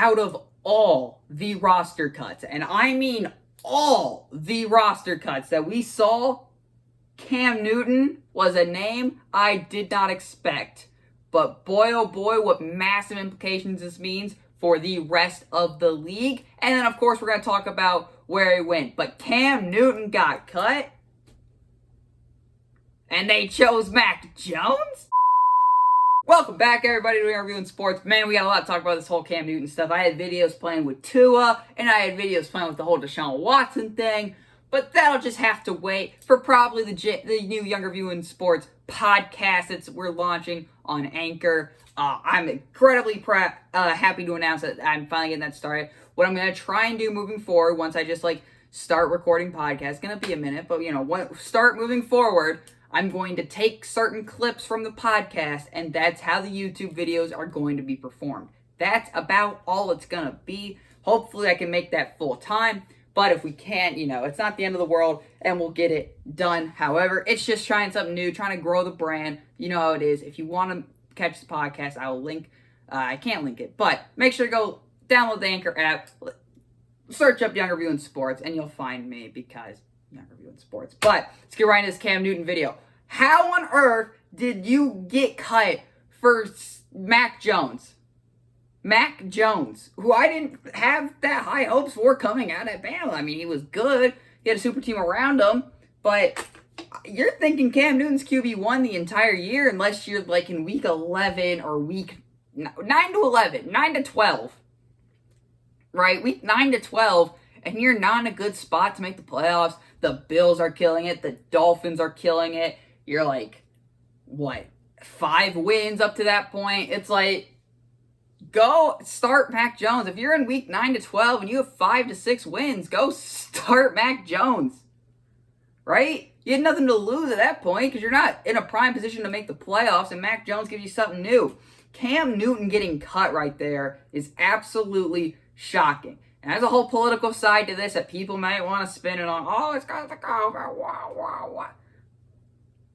out of all the roster cuts, and I mean all the roster cuts that we saw, Cam Newton was a name I did not expect. But boy, oh boy, what massive implications this means for the rest of the league. And then, of course, we're going to talk about where he went. But Cam Newton got cut, and they chose Mac Jones? Welcome back, everybody, to Reviewing Sports. Man, we got a lot to talk about this whole Cam Newton stuff. I had videos playing with Tua, and I had videos playing with the whole Deshaun Watson thing. But that'll just have to wait for probably the new Younger Viewing Sports podcast that we're launching on Anchor. I'm incredibly happy to announce that I'm finally getting that started. What I'm going to try and do moving forward, once I just start recording podcasts, it's going to be a minute, but start moving forward, I'm going to take certain clips from the podcast, and that's how the YouTube videos are going to be performed. That's about all it's going to be. Hopefully I can make that full time. But if we can't, it's not the end of the world, and we'll get it done. However, it's just trying something new, trying to grow the brand. You know how it is. If you want to catch the podcast, I will link. I can't link it, but make sure to go download the Anchor app, search up Younger Viewing Sports, and you'll find me because Younger Viewing Sports. But let's get right into this Cam Newton video. How on earth did you get cut for Mac Jones? Mac Jones, who I didn't have that high hopes for coming out at Bama. I mean, he was good. He had a super team around him. But you're thinking Cam Newton's QB1 the entire year unless you're in week 11 or week 9 to 11, 9 to 12. Right? Week 9 to 12, and you're not in a good spot to make the playoffs. The Bills are killing it. The Dolphins are killing it. You're 5 wins up to that point. It's go start Mac Jones. If you're in week 9 to 12 and you have 5 to 6 wins, go start Mac Jones. Right? You had nothing to lose at that point because you're not in a prime position to make the playoffs, and Mac Jones gives you something new. Cam Newton getting cut right there is absolutely shocking. And there's a whole political side to this that people might want to spin it on. Oh, it's got to go about wow.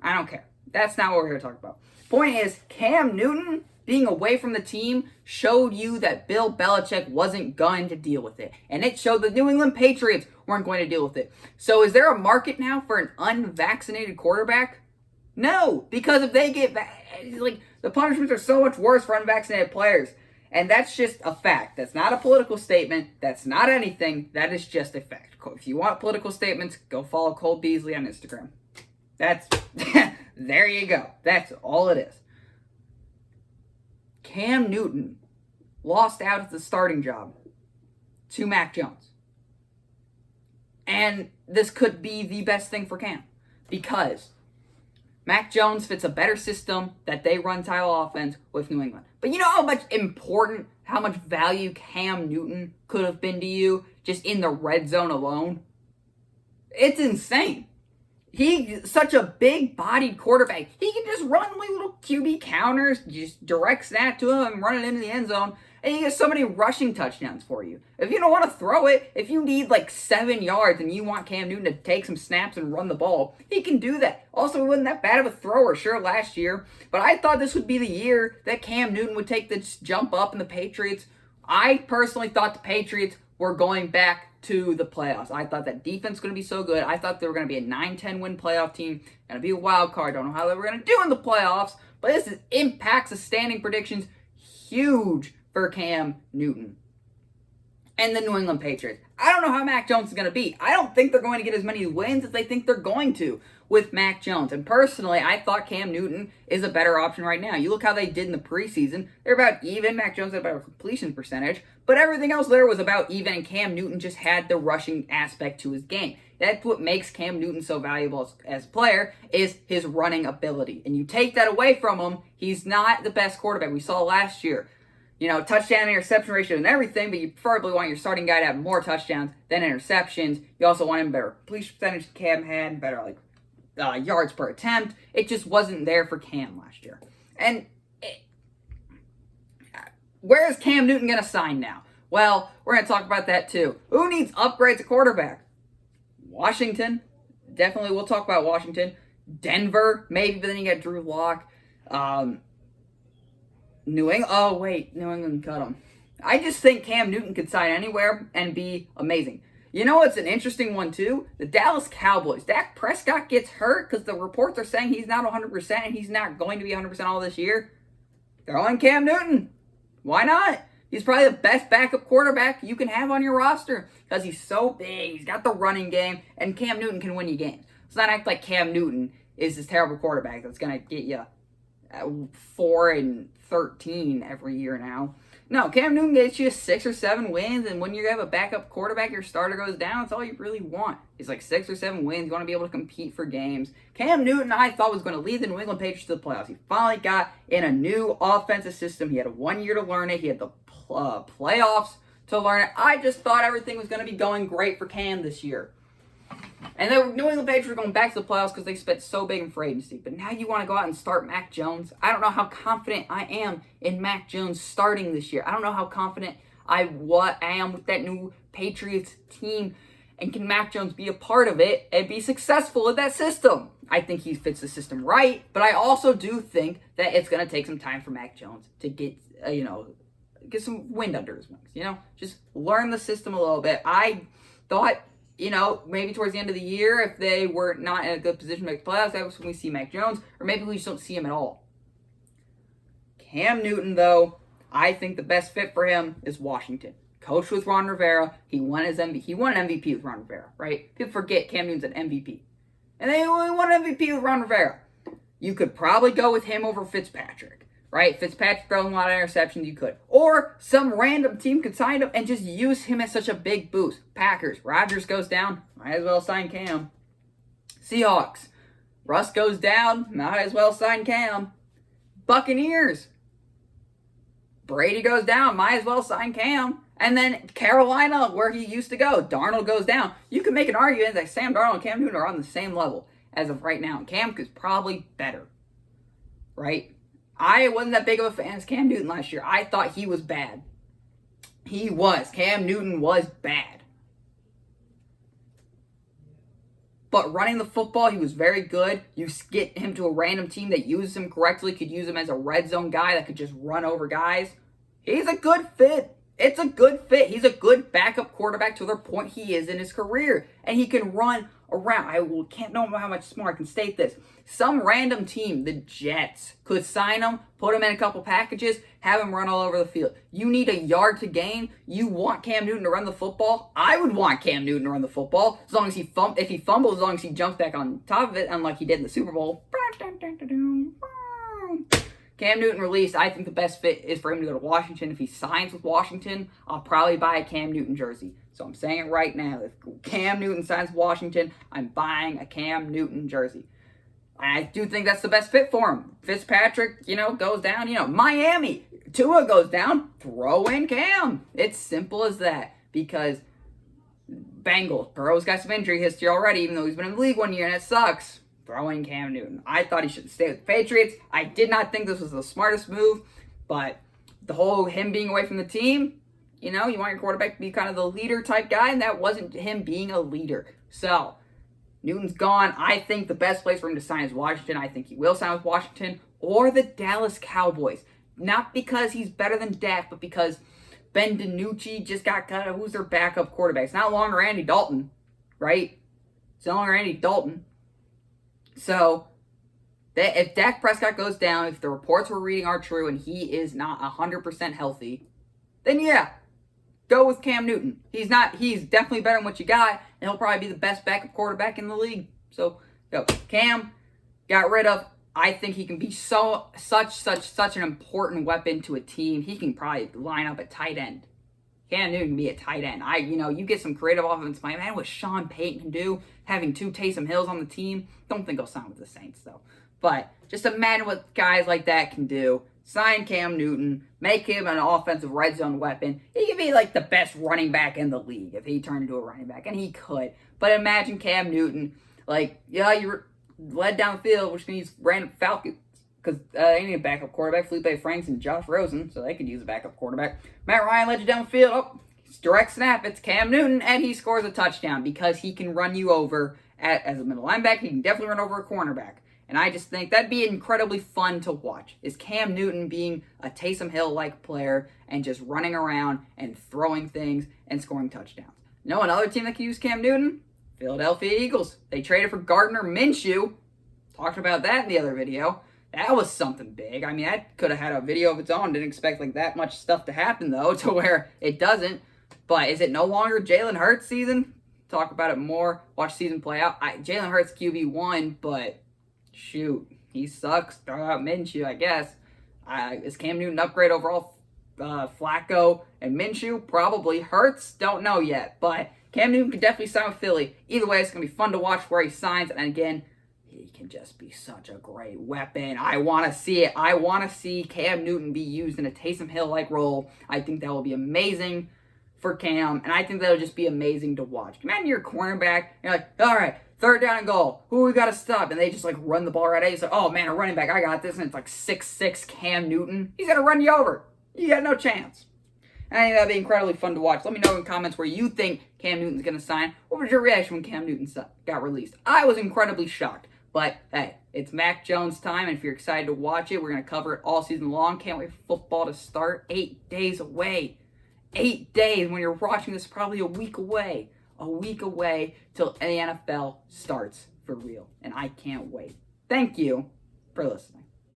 I don't care. That's not what we're here to talk about. Point is, Cam Newton being away from the team showed you that Bill Belichick wasn't going to deal with it. And it showed the New England Patriots weren't going to deal with it. So is there a market now for an unvaccinated quarterback? No, because if they get the punishments are so much worse for unvaccinated players. And that's just a fact. That's not a political statement. That's not anything. That is just a fact. If you want political statements, go follow Cole Beasley on Instagram. That's there you go. That's all it is. Cam Newton lost out at the starting job to Mac Jones. And this could be the best thing for Cam because Mac Jones fits a better system that they run style offense with New England. But you know how much value Cam Newton could have been to you just in the red zone alone? It's insane. He's such a big-bodied quarterback. He can just run little QB counters, just direct snap to him and run it into the end zone, and he gets so many rushing touchdowns for you. If you don't want to throw it, if you need 7 yards and you want Cam Newton to take some snaps and run the ball, he can do that. Also, he wasn't that bad of a thrower, sure, last year, but I thought this would be the year that Cam Newton would take this jump up in the Patriots. I personally thought the Patriots were going back to the playoffs. I thought that defense was going to be so good. I thought they were going to be a 9-10 win playoff team, going to be a wild card. Don't know how they were going to do in the playoffs, but this impacts the standing predictions huge for Cam Newton and the New England Patriots. I don't know how Mac Jones is going to be. I don't think they're going to get as many wins as they think they're going to with Mac Jones. And personally, I thought Cam Newton is a better option right now. You look how they did in the preseason. They're about even. Mac Jones had a better completion percentage. But everything else there was about even, and Cam Newton just had the rushing aspect to his game. That's what makes Cam Newton so valuable as a player, is his running ability. And you take that away from him, he's not the best quarterback. We saw last year. Touchdown interception ratio and everything, but you preferably want your starting guy to have more touchdowns than interceptions. You also want him better completion percentage. Cam had better yards per attempt. It just wasn't there for Cam last year. And where is Cam Newton going to sign now? Well, we're going to talk about that too. Who needs upgrades at quarterback? Washington. Definitely we'll talk about Washington. Denver, maybe, but then you got Drew Lock. New England cut him. I just think Cam Newton could sign anywhere and be amazing. You know what's an interesting one too? The Dallas Cowboys. Dak Prescott gets hurt because the reports are saying he's not 100% and he's not going to be 100% all this year. They're on Cam Newton. Why not? He's probably the best backup quarterback you can have on your roster because he's so big. He's got the running game, and Cam Newton can win you games. Let's not act like Cam Newton is this terrible quarterback that's going to get you 4-13 every year now. No, Cam Newton gets you 6 or 7 wins, and when you have a backup quarterback, your starter goes down, that's all you really want. It's like 6 or 7 wins. You want to be able to compete for games. Cam Newton, I thought, was going to lead the New England Patriots to the playoffs. He finally got in a new offensive system. He had 1 year to learn it. He had the playoffs to learn it. I just thought everything was going to be going great for Cam this year. And the New England Patriots were going back to the playoffs because they spent so big in free agency. But now you want to go out and start Mac Jones? I don't know how confident I am in Mac Jones starting this year. I don't know how confident I am with that new Patriots team. And can Mac Jones be a part of it and be successful in that system? I think he fits the system right. But I also do think that it's going to take some time for Mac Jones to get, get some wind under his wings. Just learn the system a little bit. I thought, maybe towards the end of the year, if they were not in a good position to make the playoffs, that was when we see Mac Jones, or maybe we just don't see him at all. Cam Newton, though, I think the best fit for him is Washington. Coached with Ron Rivera, he won an MVP with Ron Rivera, right? People forget Cam Newton's an MVP. And they only won an MVP with Ron Rivera. You could probably go with him over Fitzpatrick. Right? Fitzpatrick throwing a lot of interceptions, you could. Or some random team could sign him and just use him as such a big boost. Packers, Rodgers goes down, might as well sign Cam. Seahawks, Russ goes down, might as well sign Cam. Buccaneers, Brady goes down, might as well sign Cam. And then Carolina, where he used to go, Darnold goes down. You can make an argument that Sam Darnold and Cam Newton are on the same level as of right now. Cam is probably better. Right? I wasn't that big of a fan of Cam Newton last year. I thought he was bad. He was. Cam Newton was bad. But running the football, he was very good. You get him to a random team that uses him correctly, could use him as a red zone guy that could just run over guys. He's a good fit. It's a good fit. He's a good backup quarterback to the point he is in his career. And he can run around. I can't know how much more I can state this. Some random team, the Jets, could sign him, put him in a couple packages, have him run all over the field. You need a yard to gain. You want Cam Newton to run the football. I would want Cam Newton to run the football as long as if he fumbles, as long as he jumps back on top of it, unlike he did in the Super Bowl. Cam Newton released. I think the best fit is for him to go to Washington. If he signs with Washington, I'll probably buy a Cam Newton jersey. So I'm saying it right now. If Cam Newton signs with Washington, I'm buying a Cam Newton jersey. I do think that's the best fit for him. Fitzpatrick, goes down. Miami, Tua goes down. Throw in Cam. It's simple as that. Because Bengals, Burrow's got some injury history already, even though he's been in the league 1 year, and it sucks. Throw in Cam Newton. I thought he should stay with the Patriots. I did not think this was the smartest move, but the whole him being away from the team, you want your quarterback to be kind of the leader type guy, and that wasn't him being a leader. So, Newton's gone. I think the best place for him to sign is Washington. I think he will sign with Washington or the Dallas Cowboys. Not because he's better than Dak, but because Ben DiNucci just got cut. Who's their backup quarterback? It's not longer Andy Dalton, right? It's no longer Andy Dalton. So, if Dak Prescott goes down, if the reports we're reading are true and he is not 100% healthy, then yeah, go with Cam Newton. He's definitely better than what you got, and he'll probably be the best backup quarterback in the league. So, go. Cam, got rid of. I think he can be such an important weapon to a team. He can probably line up at tight end. Cam Newton can be a tight end. You get some creative offense play. Man, what Sean Payton can do, having 2 Taysom Hills on the team. Don't think he'll sign with the Saints, though. But just imagine what guys like that can do. Sign Cam Newton, make him an offensive red zone weapon. He could be like the best running back in the league if he turned into a running back, and he could. But imagine Cam Newton, you led down the field, which means random Falcons, because they need a backup quarterback. Felipe Franks and Josh Rosen, so they could use a backup quarterback. Matt Ryan led you down the field. Oh, it's direct snap. It's Cam Newton, and he scores a touchdown because he can run you over as a middle linebacker. He can definitely run over a cornerback. And I just think that'd be incredibly fun to watch, is Cam Newton being a Taysom Hill-like player and just running around and throwing things and scoring touchdowns. Know another team that can use Cam Newton? Philadelphia Eagles. They traded for Gardner Minshew. Talked about that in the other video. That was something big. I mean, that could have had a video of its own. Didn't expect like that much stuff to happen, though, to where it doesn't. But is it no longer Jalen Hurts season? Talk about it more. Watch season play out. Jalen Hurts QB1, but shoot, he sucks. Throw out Minshew, I guess. Is Cam Newton upgrade overall? Flacco and Minshew? Probably. Hurts? Don't know yet. But Cam Newton could definitely sign with Philly. Either way, it's going to be fun to watch where he signs. And again, he can just be such a great weapon. I want to see it. I want to see Cam Newton be used in a Taysom Hill-like role. I think that will be amazing for Cam, and I think that would just be amazing to watch. Imagine you're a cornerback, and you're like, all right, 3rd down and goal. Who we got to stop? And they just like run the ball right at you. It's like, oh man, a running back, I got this. And it's like 6'6" Cam Newton. He's going to run you over. You got no chance. And I think that'd be incredibly fun to watch. Let me know in the comments where you think Cam Newton's going to sign. What was your reaction when Cam Newton got released? I was incredibly shocked. But hey, it's Mac Jones time, and if you're excited to watch it, we're going to cover it all season long. Can't wait for football to start. 8 days away. 8 days. When you're watching this, probably a week away. A week away till the NFL starts for real. And I can't wait. Thank you for listening.